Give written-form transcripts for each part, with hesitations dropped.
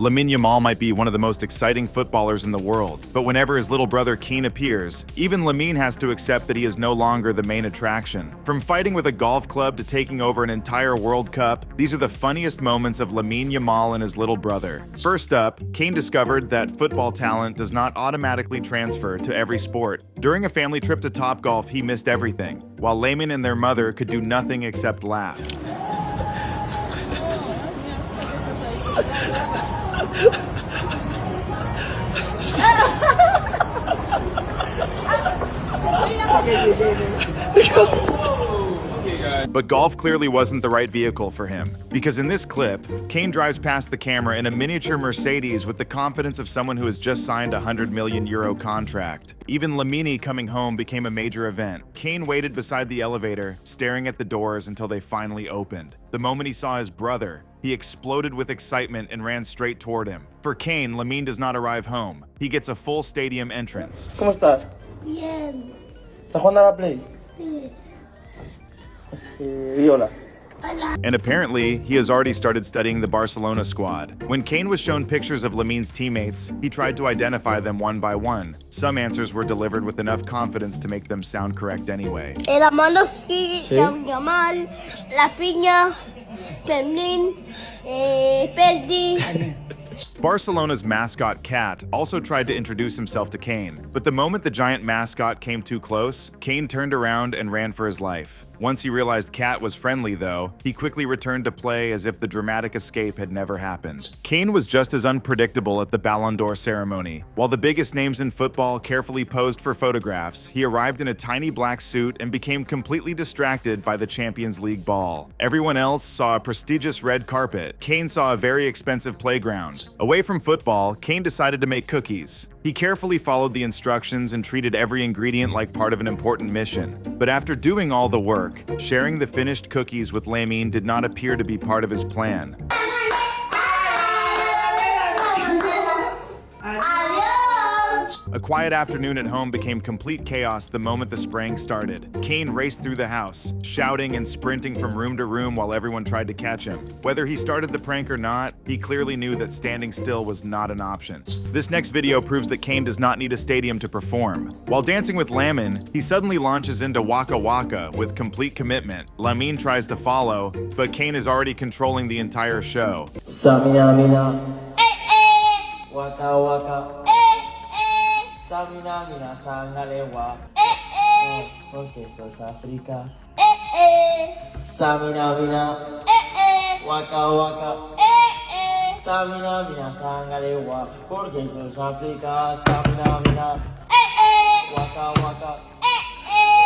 Lamine Yamal might be one of the most exciting footballers in the world, but whenever his little brother Keyne appears, even Lamine has to accept that he is no longer the main attraction. From fighting with a golf club to taking over an entire World Cup, these are the funniest moments of Lamine Yamal and his little brother. First up, Keyne discovered that football talent does not automatically transfer to every sport. During a family trip to Topgolf, he missed everything, while Lamine and their mother could do nothing except laugh. But golf clearly wasn't the right vehicle for him, because in this clip, Keyne drives past the camera in a miniature Mercedes with the confidence of someone who has just signed a €100 million contract. Even Lamine coming home became a major event. Keyne waited beside the elevator, staring at the doors until they finally opened. The moment he saw his brother, he exploded with excitement and ran straight toward him. For Keyne, Lamine does not arrive home. He gets a full stadium entrance. ¿Cómo estás? Bien. ¿Estás jugando a la Play? Sí. Di hola. Hola. And apparently, he has already started studying the Barcelona squad. When Keyne was shown pictures of Lamine's teammates, he tried to identify them one by one. Some answers were delivered with enough confidence to make them sound correct anyway. Hermanos Keyne Yamal, Raphinha, Lamine, Perdi. Barcelona's mascot Cat also tried to introduce himself to Keyne, but the moment the giant mascot came too close, Keyne turned around and ran for his life. Once he realized Cat was friendly though, he quickly returned to play as if the dramatic escape had never happened. Keyne was just as unpredictable at the Ballon d'Or ceremony. While the biggest names in football carefully posed for photographs, he arrived in a tiny black suit and became completely distracted by the Champions League ball. Everyone else saw a prestigious red carpet. Keyne saw a very expensive playground. Away from football, Keyne decided to make cookies. He carefully followed the instructions and treated every ingredient like part of an important mission. But after doing all the work, sharing the finished cookies with Lamine did not appear to be part of his plan. A quiet afternoon at home became complete chaos the moment the spraying started. Keyne raced through the house, shouting and sprinting from room to room while everyone tried to catch him. Whether he started the prank or not, he clearly knew that standing still was not an option. This next video proves that Keyne does not need a stadium to perform. While dancing with Lamine, he suddenly launches into Waka Waka with complete commitment. Lamine tries to follow, but Keyne is already controlling the entire show. Samina mina. Waka waka. Samina mina sangalewa. Porque esto es África. Samina mina. Waka waka. Samina mina sangalewa. Porque esto es África. Samina mina. Waka waka.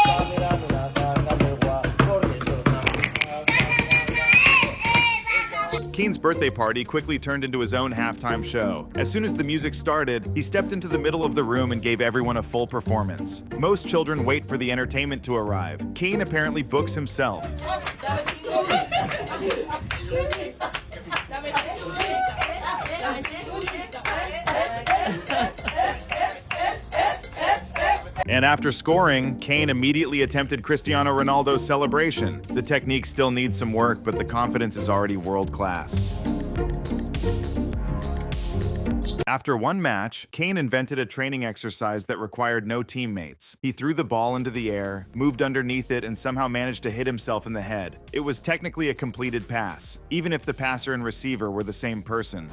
Samina mina sangalewa. Porque esto es África. Keyne's birthday party quickly turned into his own halftime show. As soon as the music started, he stepped into the middle of the room and gave everyone a full performance. Most children wait for the entertainment to arrive. Keyne apparently books himself. And after scoring, Keyne immediately attempted Cristiano Ronaldo's celebration. The technique still needs some work, but the confidence is already world-class. After one match, Keyne invented a training exercise that required no teammates. He threw the ball into the air, moved underneath it, and somehow managed to hit himself in the head. It was technically a completed pass, even if the passer and receiver were the same person.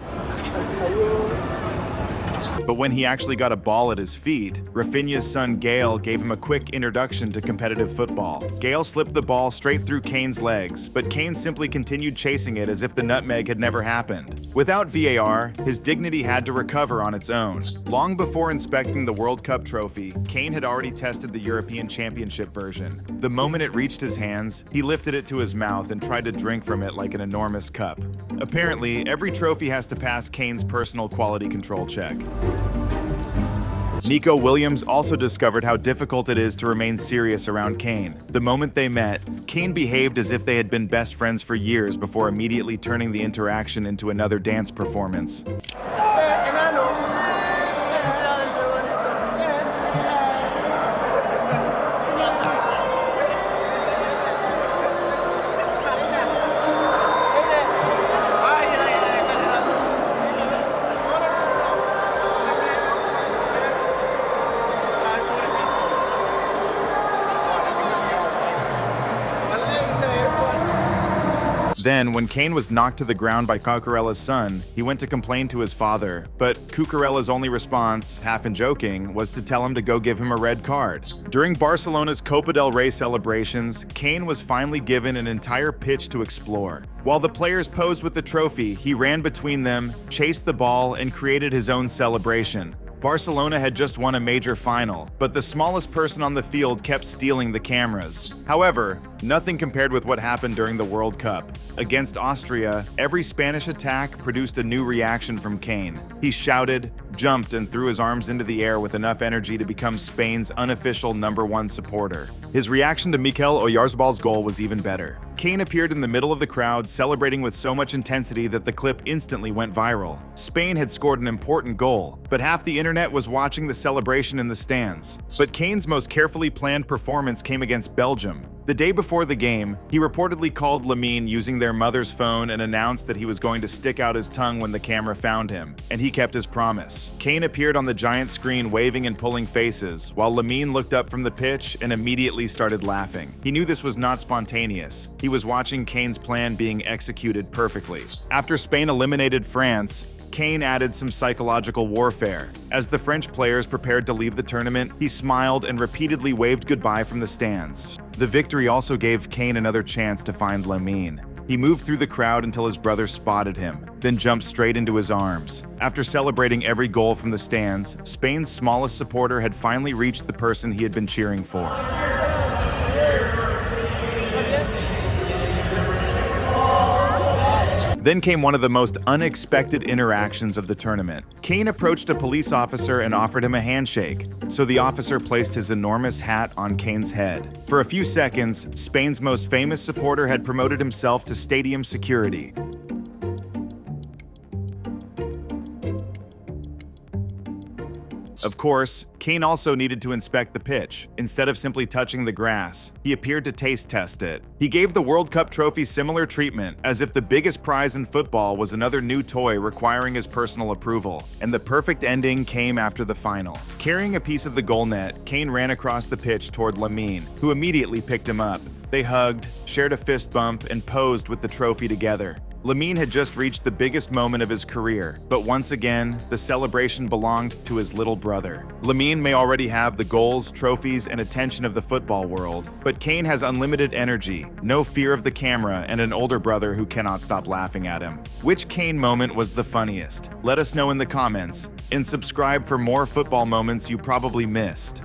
But when he actually got a ball at his feet, Raphinha's son Gael gave him a quick introduction to competitive football. Gael slipped the ball straight through Keyne's legs, but Keyne simply continued chasing it as if the nutmeg had never happened. Without VAR, his dignity had to recover on its own. Long before inspecting the World Cup trophy, Keyne had already tested the European Championship version. The moment it reached his hands, he lifted it to his mouth and tried to drink from it like an enormous cup. Apparently, every trophy has to pass Keyne's personal quality control check. Nico Williams also discovered how difficult it is to remain serious around Keyne. The moment they met, Keyne behaved as if they had been best friends for years before immediately turning the interaction into another dance performance. Then, when Kane was knocked to the ground by Cucurella's son, he went to complain to his father, but Cucurella's only response, half in joking, was to tell him to go give him a red card. During Barcelona's Copa del Rey celebrations, Kane was finally given an entire pitch to explore. While the players posed with the trophy, he ran between them, chased the ball, and created his own celebration. Barcelona had just won a major final, but the smallest person on the field kept stealing the cameras. However, nothing compared with what happened during the World Cup. Against Austria, every Spanish attack produced a new reaction from Kane. He shouted, jumped, and threw his arms into the air with enough energy to become Spain's unofficial #1 supporter. His reaction to Mikel Oyarzábal's goal was even better. Kane appeared in the middle of the crowd, celebrating with so much intensity that the clip instantly went viral. Spain had scored an important goal, but half the internet was watching the celebration in the stands. But Kane's most carefully planned performance came against Belgium. The day before the game, he reportedly called Lamine using their mother's phone and announced that he was going to stick out his tongue when the camera found him, and he kept his promise. Kane appeared on the giant screen waving and pulling faces, while Lamine looked up from the pitch and immediately started laughing. He knew this was not spontaneous. He was watching Kane's plan being executed perfectly. After Spain eliminated France, Kane added some psychological warfare. As the French players prepared to leave the tournament, he smiled and repeatedly waved goodbye from the stands. The victory also gave Kane another chance to find Lamine. He moved through the crowd until his brother spotted him, then jumped straight into his arms. After celebrating every goal from the stands, Spain's smallest supporter had finally reached the person he had been cheering for. Then came one of the most unexpected interactions of the tournament. Kane approached a police officer and offered him a handshake, so the officer placed his enormous hat on Kane's head. For a few seconds, Spain's most famous supporter had promoted himself to stadium security. Of course, Kane also needed to inspect the pitch. Instead of simply touching the grass, he appeared to taste test it. He gave the World Cup trophy similar treatment, as if the biggest prize in football was another new toy requiring his personal approval. And the perfect ending came after the final. Carrying a piece of the goal net, Kane ran across the pitch toward Lamine, who immediately picked him up. They hugged, shared a fist bump, and posed with the trophy together. Lamine had just reached the biggest moment of his career, but once again, the celebration belonged to his little brother. Lamine may already have the goals, trophies, and attention of the football world, but Kane has unlimited energy, no fear of the camera, and an older brother who cannot stop laughing at him. Which Kane moment was the funniest? Let us know in the comments, and subscribe for more football moments you probably missed.